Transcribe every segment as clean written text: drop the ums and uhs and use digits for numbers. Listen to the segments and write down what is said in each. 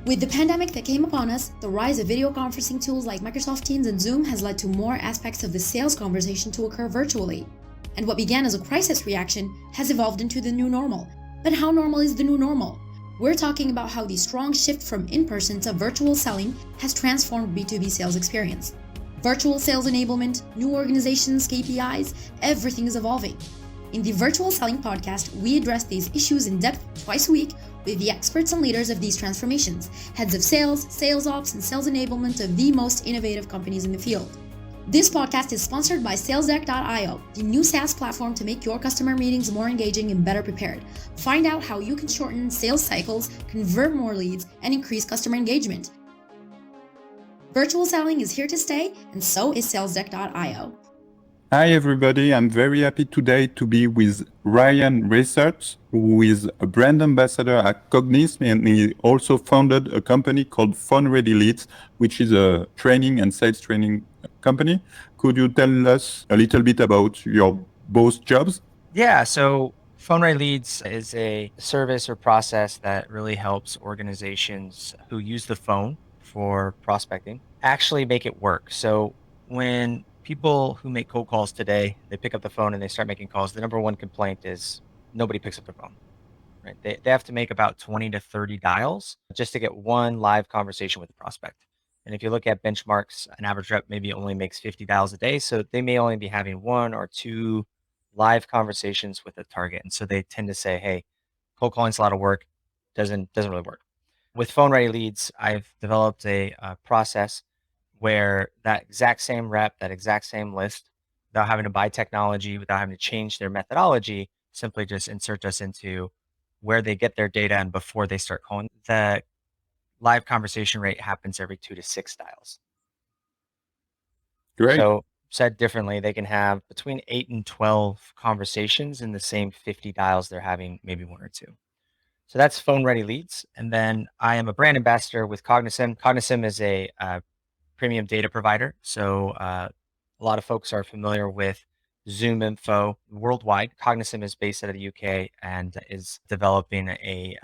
With the pandemic that came upon us, the rise of video conferencing tools like Microsoft Teams and Zoom has led to more aspects of the sales conversation to occur virtually. And what began as a crisis reaction has evolved into the new normal. But how normal is the new normal? We're talking about how the strong shift from in-person to virtual selling has transformed B2B sales experience. Virtual sales enablement, new organizations, KPIs, everything is evolving. In the Virtual Selling Podcast, we address these issues in depth twice a week with the experts and leaders of these transformations, heads of sales, sales ops, and sales enablement of the most innovative companies in the field. This podcast is sponsored by SalesDeck.io, the new SaaS platform to make your customer meetings more engaging and better prepared. Find out how you can shorten sales cycles, convert more leads, and increase customer engagement. Virtual selling is here to stay, and so is SalesDeck.io. Hi everybody, I'm very happy today to be with Ryan Reisert, who is a brand ambassador at Cognis, and he also founded a company called Phone Ready Leads, which is a training and sales training company. Could you tell us a little bit about your both jobs? Yeah, so Phone Ready Leads is a service or process that really helps organizations who use the phone for prospecting actually make it work. So when people who make cold calls today, they pick up the phone and they start making calls, the number one complaint is nobody picks up the phone, right? They have to make about 20 to 30 dials just to get one live conversation with the prospect. And if you look at benchmarks, an average rep maybe only makes 50 dials a day. So they may only be having one or two live conversations with a target. And so they tend to say, hey, cold calling's a lot of work, doesn't really work. With Phone Ready Leads, I've developed a process where that exact same rep, that exact same list, without having to buy technology, without having to change their methodology, simply just insert us into where they get their data and before they start calling. The live conversation rate happens every 2 to 6 dials. Great. So said differently, they can have between 8 and 12 conversations in the same 50 dials they're having, maybe one or two. So that's Phone Ready Leads. And then I am a brand ambassador with Cognizant. Cognizant is a premium data provider. So a lot of folks are familiar with Zoom Info worldwide. Cognizant is based out of the UK and is developing a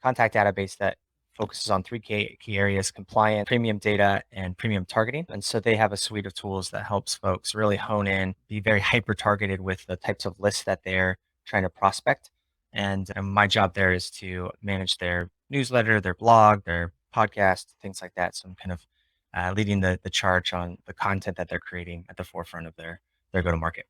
contact database that focuses on three key areas: compliance, premium data, and premium targeting. And so they have a suite of tools that helps folks really hone in, be very hyper targeted with the types of lists that they're trying to prospect. And my job there is to manage their newsletter, their blog, their podcast, things like that. So I'm kind of leading the charge on the content that they're creating at the forefront of their go-to-market.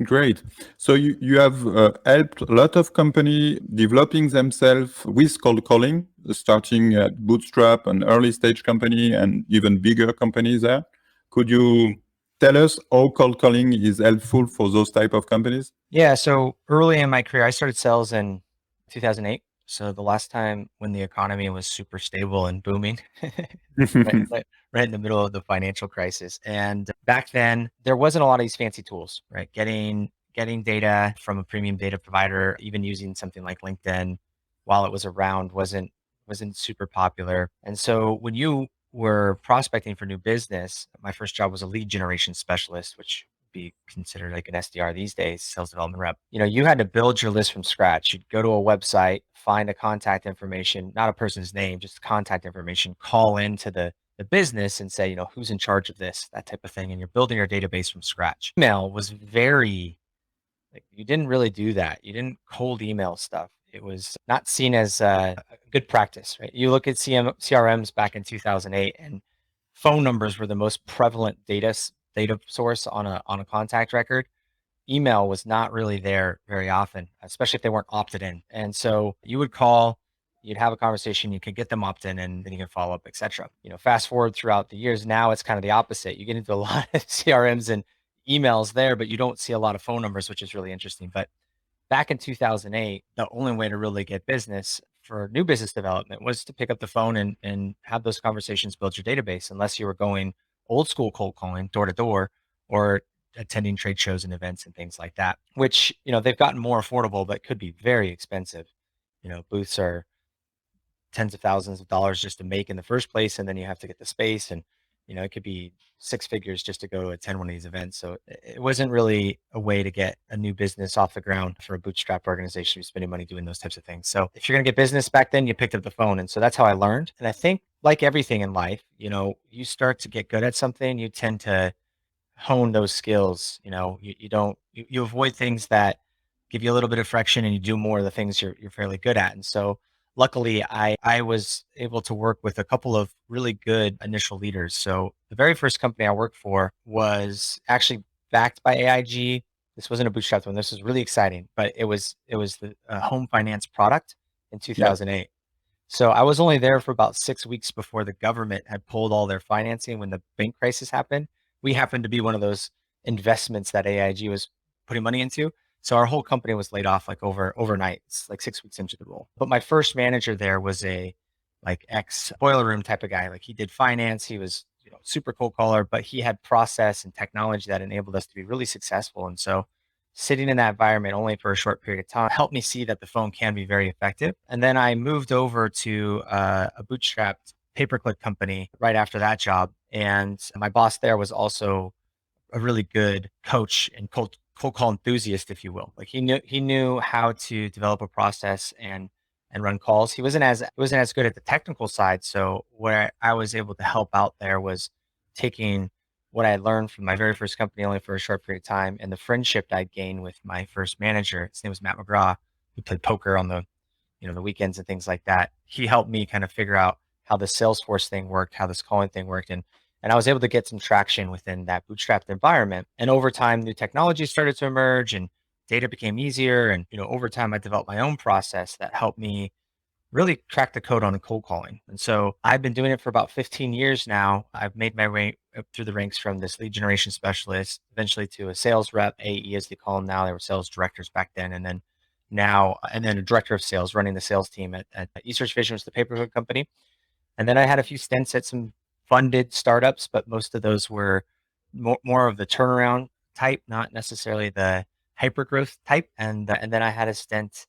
Great. So you have helped a lot of companies developing themselves with cold calling, starting at Bootstrap, an early stage company, and even bigger companies there. Could you tell us how cold calling is helpful for those type of companies? Yeah, so early in my career, I started sales in 2008. So the last time when the economy was super stable and booming, right in the middle of the financial crisis. And back then, there wasn't a lot of these fancy tools, right? Getting data from a premium data provider, even using something like LinkedIn while it was around wasn't super popular. And so when you were prospecting for new business, my first job was a lead generation specialist, which be considered like an SDR these days, sales development rep. You had to build your list from scratch. You'd go to a website, find a contact information, not a person's name, just contact information, call into the business and say, who's in charge of this, that type of thing. And you're building your database from scratch. Email was very, you didn't really do that. You didn't cold email stuff. It was not seen as a good practice, right? You look at CRMs back in 2008 and phone numbers were the most prevalent data source on a contact record. Email was not really there very often, especially if they weren't opted in. And so you would call, you'd have a conversation, you could get them opt in, and then you can follow up, etc. Fast forward throughout the years, now it's kind of the opposite. You get into a lot of CRMs and emails there, but you don't see a lot of phone numbers, which is really interesting. But back in 2008, the only way to really get business for new business development was to pick up the phone and have those conversations, build your database, unless you were going old school cold calling door to door or attending trade shows and events and things like that, which, they've gotten more affordable, but could be very expensive. Booths are tens of thousands of dollars just to make in the first place. And then you have to get the space and, it could be six figures just to go attend one of these events. So it wasn't really a way to get a new business off the ground for a bootstrap organization who's spending money doing those types of things. So if you're going to get business back then, you picked up the phone. And so that's how I learned. And I think like everything in life, you start to get good at something, you tend to hone those skills. You don't, you avoid things that give you a little bit of friction and you do more of the things you're fairly good at. And so luckily I was able to work with a couple of really good initial leaders. So the very first company I worked for was actually backed by AIG. This wasn't a bootstrap one. This was really exciting, but it was the home finance product in Yeah. 2008. So I was only there for about 6 weeks before the government had pulled all their financing when the bank crisis happened. We happened to be one of those investments that AIG was putting money into. So our whole company was laid off like overnight, like 6 weeks into the role. But my first manager there was a like ex boiler room type of guy. Like he did finance. He was, super cold caller, but he had process and technology that enabled us to be really successful. And so sitting in that environment only for a short period of time helped me see that the phone can be very effective. And then I moved over to a bootstrapped pay-per-click company right after that job. And my boss there was also a really good coach and cold call enthusiast, if you will. Like he knew how to develop a process and run calls. He wasn't as good at the technical side. So where I was able to help out there was taking what I had learned from my very first company only for a short period of time and the friendship I'd gained with my first manager. His name was Matt McGraw, who played poker on the weekends and things like that. He helped me kind of figure out how the Salesforce thing worked, how this calling thing worked. And I was able to get some traction within that bootstrapped environment. And over time, new technologies started to emerge and data became easier. And, over time, I developed my own process that helped me really crack the code on the cold calling. And so I've been doing it for about 15 years now. I've made my way up through the ranks from this lead generation specialist, eventually to a sales rep, AE as they call them now. They were sales directors back then. And then a director of sales running the sales team at Eastern Vision, was the paperclip company. And then I had a few stints at some funded startups, but most of those were more of the turnaround type, not necessarily the hyper growth type. And then I had a stint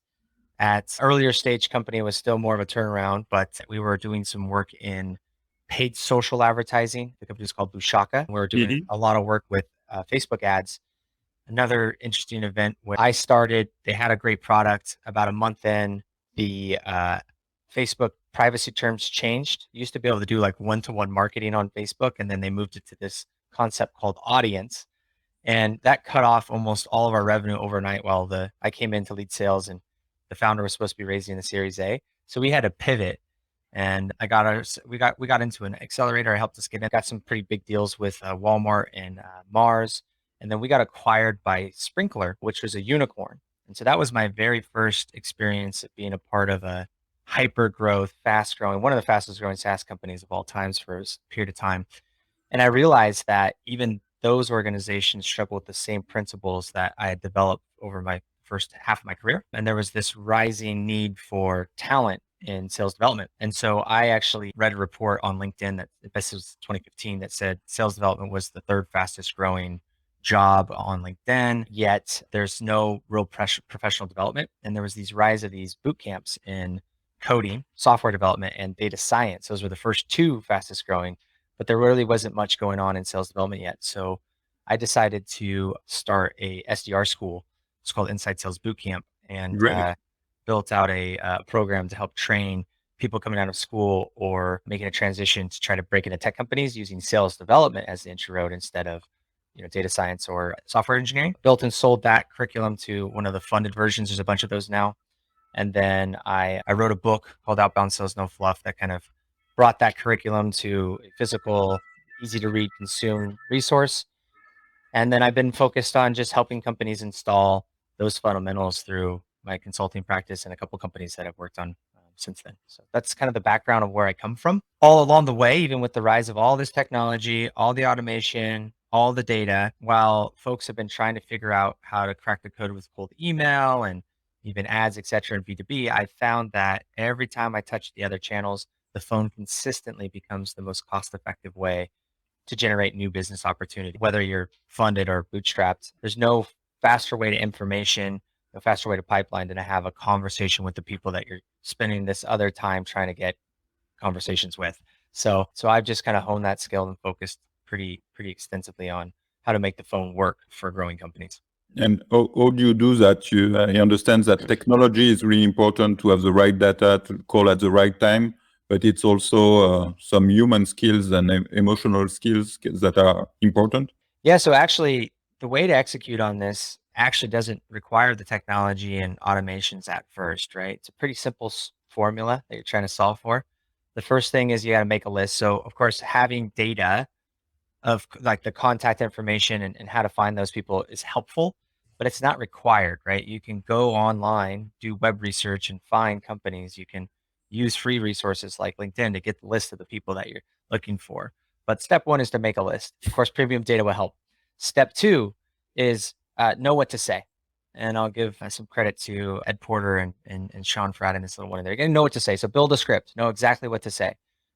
at earlier stage company, was still more of a turnaround, but we were doing some work in paid social advertising. The company was called Bushaka. We were doing Mhm. a lot of work with Facebook ads. Another interesting event where I started, they had a great product. About a month in, the Facebook privacy terms changed. You used to be able to do like one-to-one marketing on Facebook, and then they moved it to this concept called audience. And that cut off almost all of our revenue overnight while I came in to lead sales and the founder was supposed to be raising the Series A. So we had to pivot and we got into an accelerator. I helped us get in, got some pretty big deals with Walmart and Mars. And then we got acquired by Sprinkler, which was a unicorn. And so that was my very first experience of being a part of a hyper growth, fast growing, one of the fastest growing SaaS companies of all times for a period of time. And I realized that even those organizations struggle with the same principles that I had developed over my first half of my career. And there was this rising need for talent in sales development. And so I actually read a report on LinkedIn that this was 2015 that said sales development was the third fastest growing job on LinkedIn, yet there's no real professional development. And there was these rise of these boot camps in coding, software development, and data science. Those were the first two fastest growing, but there really wasn't much going on in sales development yet. So I decided to start a SDR school. It's called Inside Sales Bootcamp, and Great. built out a program to help train people coming out of school or making a transition to try to break into tech companies using sales development as the entry road instead of data science or software engineering. Built and sold that curriculum to one of the funded versions. There's a bunch of those now. And then I wrote a book called Outbound Sales No Fluff that kind of brought that curriculum to a physical, easy to read, consume resource. And then I've been focused on just helping companies install those fundamentals through my consulting practice and a couple companies that I've worked on since then. So that's kind of the background of where I come from. All along the way, even with the rise of all this technology, all the automation, all the data, while folks have been trying to figure out how to crack the code with cold email and even ads, et cetera, in B2B, I found that every time I touch the other channels, the phone consistently becomes the most cost-effective way to generate new business opportunity, whether you're funded or bootstrapped. There's no faster way to information, no faster way to pipeline than to have a conversation with the people that you're spending this other time trying to get conversations with. So I've just kind of honed that skill and focused pretty extensively on how to make the phone work for growing companies. And how do you do that? I understand that technology is really important to have the right data to call at the right time, but it's also some human skills and emotional skills that are important. Yeah, so actually, the way to execute on this actually doesn't require the technology and automations at first, right? It's a pretty simple formula that you're trying to solve for. The first thing is you got to make a list. So, of course, having data of like the contact information and how to find those people is helpful, but it's not required, right? You can go online, do web research and find companies. You can use free resources like LinkedIn to get the list of the people that you're looking for. But step one is to make a list. Of course, premium data will help. Step two is know what to say. And I'll give some credit to Ed Porter and Sean Fratt in this little one in there. You're going to know what to say. So build a script, know exactly what to say.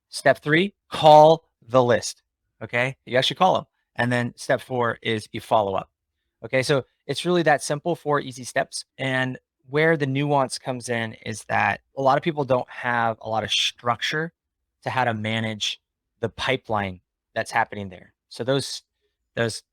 Step three, call the list. Okay. You actually call them. And then step four is you follow up. Okay. So it's really that simple, 4 easy steps. And where the nuance comes in is that a lot of people don't have a lot of structure to how to manage the pipeline that's happening there. So those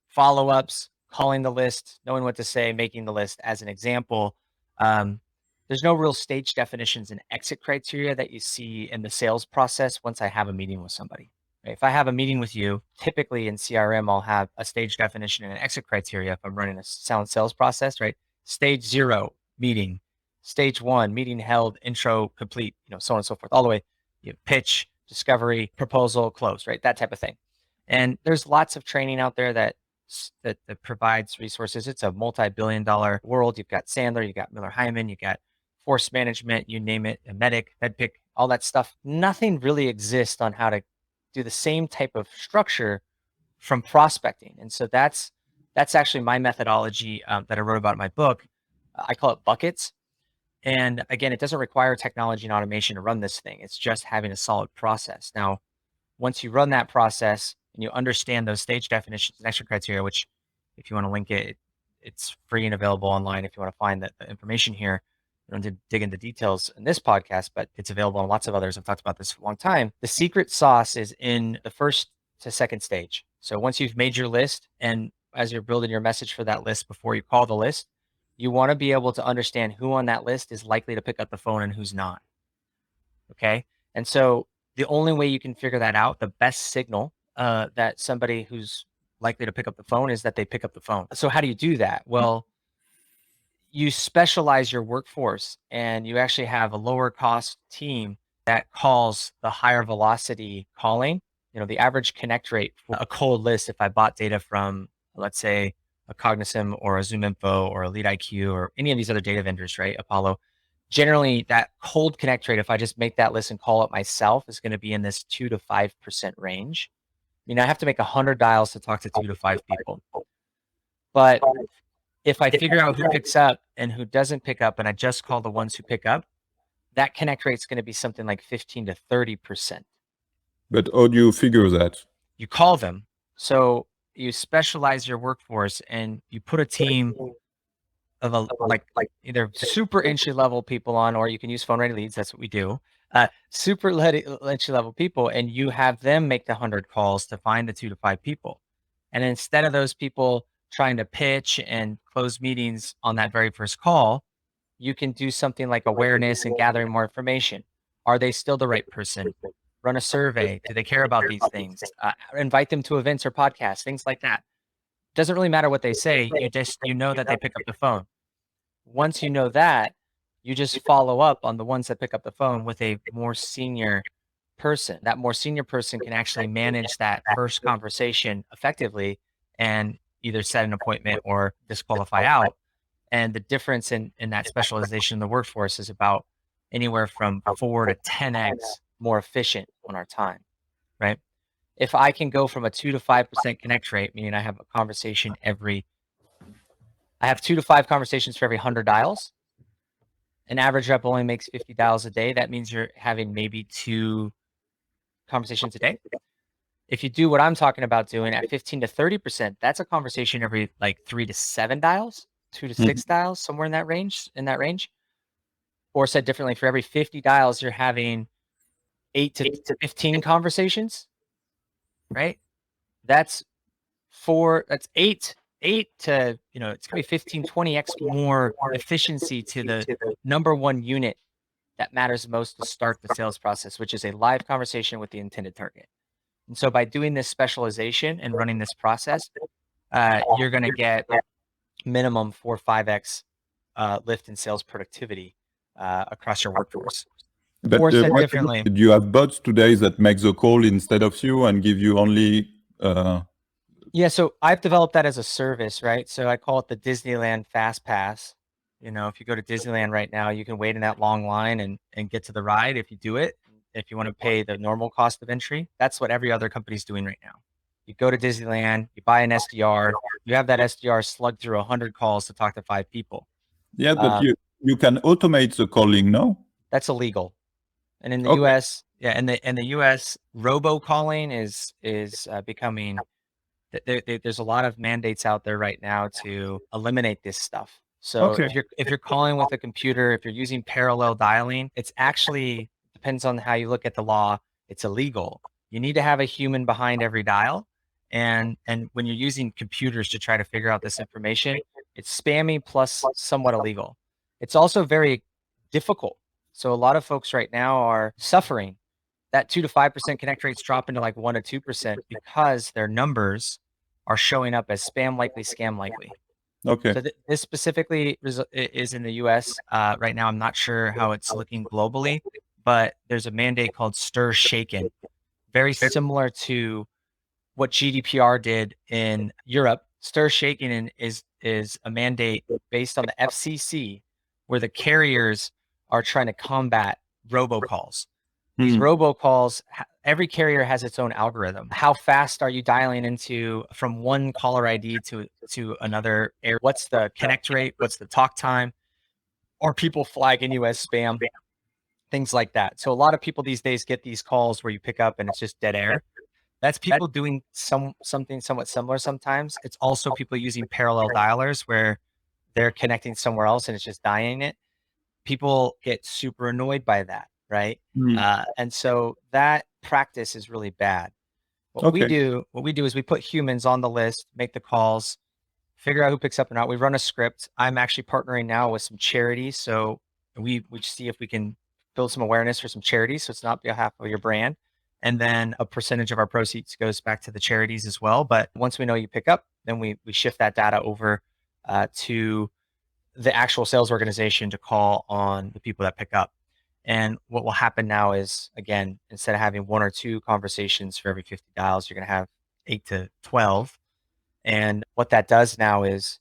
follow-ups, calling the list, knowing what to say, making the list as an example. There's no real stage definitions and exit criteria that you see in the sales process once I have a meeting with somebody. Right? If I have a meeting with you, typically in CRM, I'll have a stage definition and an exit criteria if I'm running a sound sales process, right? Stage 0, meeting. Stage 1, meeting held, intro complete, so on and so forth, all the way, pitch, discovery, proposal, close, right? That type of thing. And there's lots of training out there that provides resources. It's a multi-billion-dollar world. You've got Sandler, you've got Miller Hyman, you got force management, you name it, a medic, MedPick, all that stuff. Nothing really exists on how to do the same type of structure from prospecting. And so that's actually my methodology that I wrote about in my book. I call it buckets. And again, it doesn't require technology and automation to run this thing. It's just having a solid process. Now, once you run that process and you understand those stage definitions and extra criteria, which if you want to link it, it's free and available online if you want to find the information here. I don't dig into details in this podcast, but it's available on lots of others. I've talked about this for a long time. The secret sauce is in the first to second stage. So once you've made your list and as you're building your message for that list before you call the list, you want to be able to understand who on that list is likely to pick up the phone and who's not. Okay. And so the only way you can figure that out, the best signal that somebody who's likely to pick up the phone is that they pick up the phone. So how do you do that? Well, you specialize your workforce and you actually have a lower cost team that calls the higher velocity calling. The average connect rate for a cold list, if I bought data from, let's say, a Cognizant or a ZoomInfo or a LeadIQ or any of these other data vendors, right? Apollo, generally that cold connect rate, if I just make that list and call it myself, is going to be in this 2 to 5% range. I have to make 100 dials to talk to 2 to 5 people. But if I figure out who picks up and who doesn't pick up, and I just call the ones who pick up, that connect rate is going to be something like 15 to 30%. But how do you figure that? You call them. So you specialize your workforce and you put a team of like either super entry level people on, or you can use phone ready leads. That's what we do. Super entry level people, and you have them make the 100 calls to find the 2 to 5 people. And instead of those people trying to pitch and close meetings on that very first call, you can do something like awareness and gathering more information. Are they still the right person? Run a survey. Do they care about these things? Invite them to events or podcasts, things like that. Doesn't really matter what they say. You know that they pick up the phone. Once you know that, you just follow up on the ones that pick up the phone with a more senior person. That more senior person can actually manage that first conversation effectively and either set an appointment or disqualify out. And the difference in that specialization in the workforce is about anywhere from 4 to 10x more efficient on our time, right? If I can go from a 2 to 5% connect rate, meaning I have 2 to 5 conversations for every 100 dials. An average rep only makes 50 dials a day. That means you're having maybe 2 conversations a day. If you do what I'm talking about doing at 15 to 30%, that's a conversation every like 3 to 7 dials, 2 to 6 dials, somewhere in that range. Or said differently, for every 50 dials, you're having 8 to 15 conversations, right? That's eight to, it's gonna be 15, 20x more efficiency to the number one unit that matters most to start the sales process, which is a live conversation with the intended target. And so by doing this specialization and running this process, you're going to get minimum 4 or 5x lift in sales productivity across your workforce. But Or said differently, do you have bots today that make the call instead of you and give you only? yeah, so I've developed that as a service, right? So I call it the Disneyland Fast Pass. If you go to Disneyland right now, you can wait in that long line and get to the ride if you do it. If you want to pay the normal cost of entry, that's what every other company's doing right now. You go to Disneyland, you buy an SDR, you have that SDR slug through 100 calls to talk to 5 people. Yeah, but you can automate the calling, no? That's illegal. And in the Okay. US, yeah, in the US, robocalling is becoming there's a lot of mandates out there right now to eliminate this stuff. So Okay. if you're calling with a computer, if you're using parallel dialing, it's actually depends on how you look at the law, it's illegal. You need to have a human behind every dial. And when you're using computers to try to figure out this information, it's spammy plus somewhat illegal. It's also very difficult. So a lot of folks right now are suffering. That 2 to 5% connect rates drop into like 1 to 2% because their numbers are showing up as spam likely, scam likely. Okay. So this specifically is in the US. Right now, I'm not sure how it's looking globally, but there's a mandate called Stir Shaken, very similar to what GDPR did in Europe. Stir Shaken is a mandate based on the FCC, where the carriers are trying to combat robocalls. These robocalls, every carrier has its own algorithm. How fast are you dialing into from one caller ID to another? What's the connect rate? What's the talk time? Are people flagging you as spam? Things like that. So a lot of people these days get these calls where you pick up and it's just dead air. That's people doing something somewhat similar sometimes. It's also people using parallel dialers where they're connecting somewhere else and it's just dying it. People get super annoyed by that, right? And so that practice is really bad. What we do is we put humans on the list, make the calls, figure out who picks up or not. We run a script. I'm actually partnering now with some charities. So we see if we can build some awareness for some charities. So it's not on behalf of your brand. And then a percentage of our proceeds goes back to the charities as well. But once we know you pick up, then we shift that data over to the actual sales organization to call on the people that pick up. And what will happen now is, again, instead of having 1 or 2 conversations for every 50 dials, you're going to have 8 to 12. And what that does now is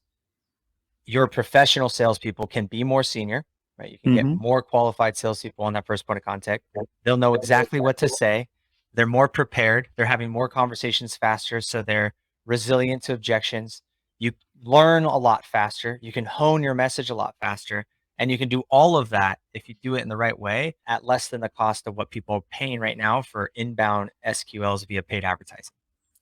your professional salespeople can be more senior, right? You can get more qualified salespeople on that first point of contact. They'll know exactly what to say. They're more prepared. They're having more conversations faster. So they're resilient to objections. You learn a lot faster. You can hone your message a lot faster. And you can do all of that if you do it in the right way at less than the cost of what people are paying right now for inbound SQLs via paid advertising.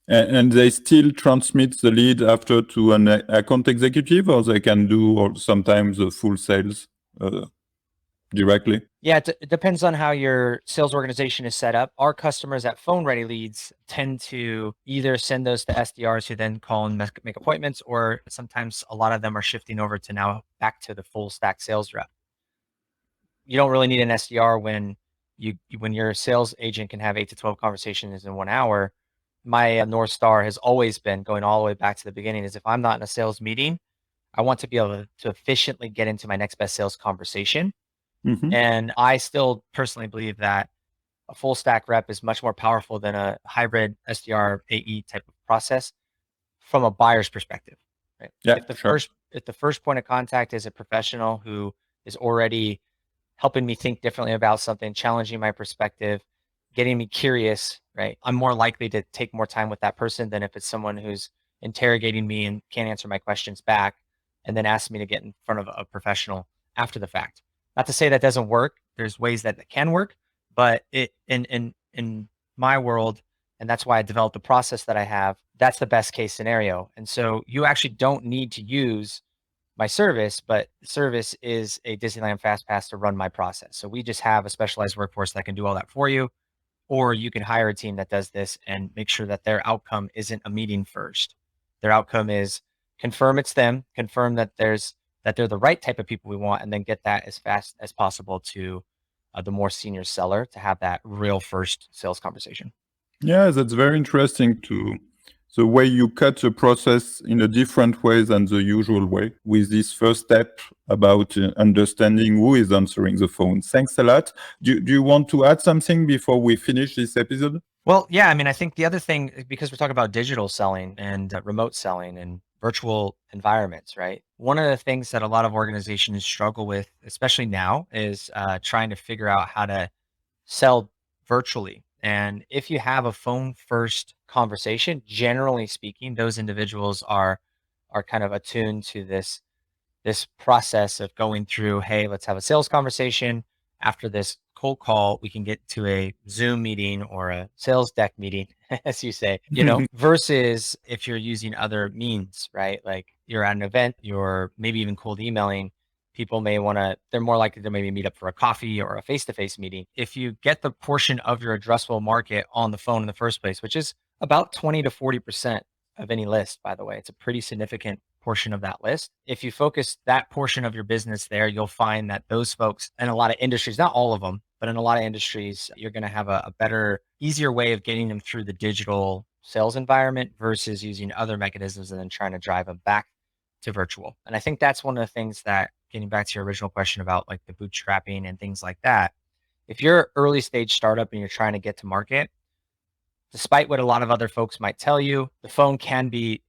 And they still transmit the lead after to an account executive, or they can do or sometimes the full sales directly? Yeah, it depends on how your sales organization is set up. Our customers at Phone Ready Leads tend to either send those to SDRs who then call and make appointments, or sometimes a lot of them are shifting over to now back to the full stack sales rep. You don't really need an SDR when your sales agent can have 8 to 12 conversations in 1 hour. My North Star has always been, going all the way back to the beginning, is if I'm not in a sales meeting, I want to be able to efficiently get into my next best sales conversation. And I still personally believe that a full stack rep is much more powerful than a hybrid SDR AE type of process from a buyer's perspective, right? Yeah, if the first point of contact is a professional who is already helping me think differently about something, challenging my perspective, getting me curious, right? I'm more likely to take more time with that person than if it's someone who's interrogating me and can't answer my questions back and then asks me to get in front of a professional after the fact. Not to say that doesn't work. There's ways that it can work, but it in my world, and that's why I developed the process that I have, that's the best case scenario. And so you actually don't need to use my service, but service is a Disneyland Fast Pass to run my process. So we just have a specialized workforce that can do all that for you. Or you can hire a team that does this and make sure that their outcome isn't a meeting first. Their outcome is confirm it's them, confirm that they're the right type of people we want, and then get that as fast as possible to the more senior seller to have that real first sales conversation. Yeah, that's very interesting to the way you cut the process in a different way than the usual way with this first step about understanding who is answering the phone. Thanks a lot. Do you want to add something before we finish this episode? Well, yeah, I mean, I think the other thing, because we're talking about digital selling and remote selling and virtual environments, right? One of the things that a lot of organizations struggle with, especially now, is trying to figure out how to sell virtually. And if you have a phone first conversation, generally speaking, those individuals are kind of attuned to this process of going through, hey, let's have a sales conversation. After this cold call, we can get to a Zoom meeting or a SalesDeck meeting, as you say, versus if you're using other means, right? Like you're at an event, you're maybe even cold emailing. People may want to, they're more likely to maybe meet up for a coffee or a face-to-face meeting. If you get the portion of your addressable market on the phone in the first place, which is about 20 to 40% of any list, by the way, it's a pretty significant portion of that list. If you focus that portion of your business there, you'll find that those folks in a lot of industries, not all of them, but in a lot of industries, you're going to have a better, easier way of getting them through the digital sales environment versus using other mechanisms and then trying to drive them back to virtual. And I think that's one of the things that, getting back to your original question about like the bootstrapping and things like that, if you're an early stage startup and you're trying to get to market, despite what a lot of other folks might tell you, the phone can be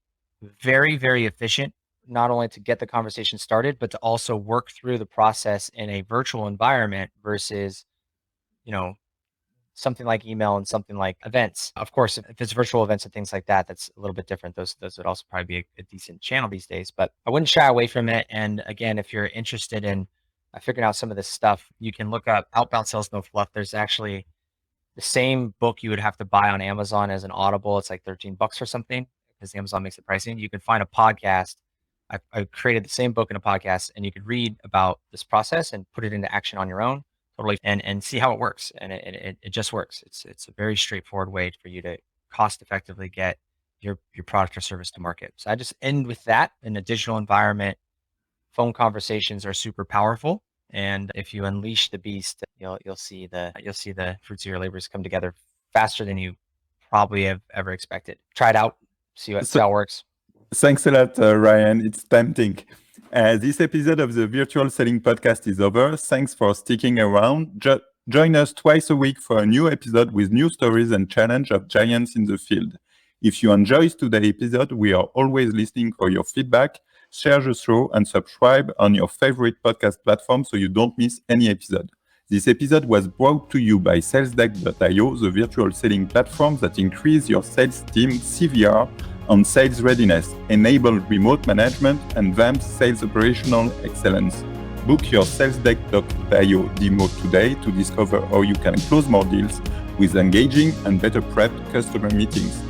very, very efficient, not only to get the conversation started, but to also work through the process in a virtual environment versus, something like email and something like events. Of course, if it's virtual events and things like that, that's a little bit different. Those would also probably be a decent channel these days, but I wouldn't shy away from it. And again, if you're interested in figuring out some of this stuff, you can look up Outbound Sales No Fluff. There's actually the same book you would have to buy on Amazon as an Audible. It's like $13 or something because Amazon makes it pricing. You can find a podcast. I created the same book in a podcast, and you could read about this process and put it into action on your own, totally, and see how it works. And it just works. It's a very straightforward way for you to cost effectively get your product or service to market. So I just end with that. In a digital environment, phone conversations are super powerful. And if you unleash the beast, you'll see the fruits of your labors come together faster than you probably have ever expected. Try it out, see how it works. Thanks a lot, Ryan. It's tempting. This episode of the Virtual Selling Podcast is over. Thanks for sticking around. Join us twice a week for a new episode with new stories and challenge of giants in the field. If you enjoyed today's episode, we are always listening for your feedback. Share the show and subscribe on your favorite podcast platform so you don't miss any episode. This episode was brought to you by SalesDeck.io, the virtual selling platform that increases your sales team CVR on sales readiness, enable remote management, and advance sales operational excellence. Book your SalesDeck.io demo today to discover how you can close more deals with engaging and better prepped customer meetings.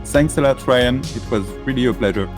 Thanks a lot, Ryan. It was really a pleasure.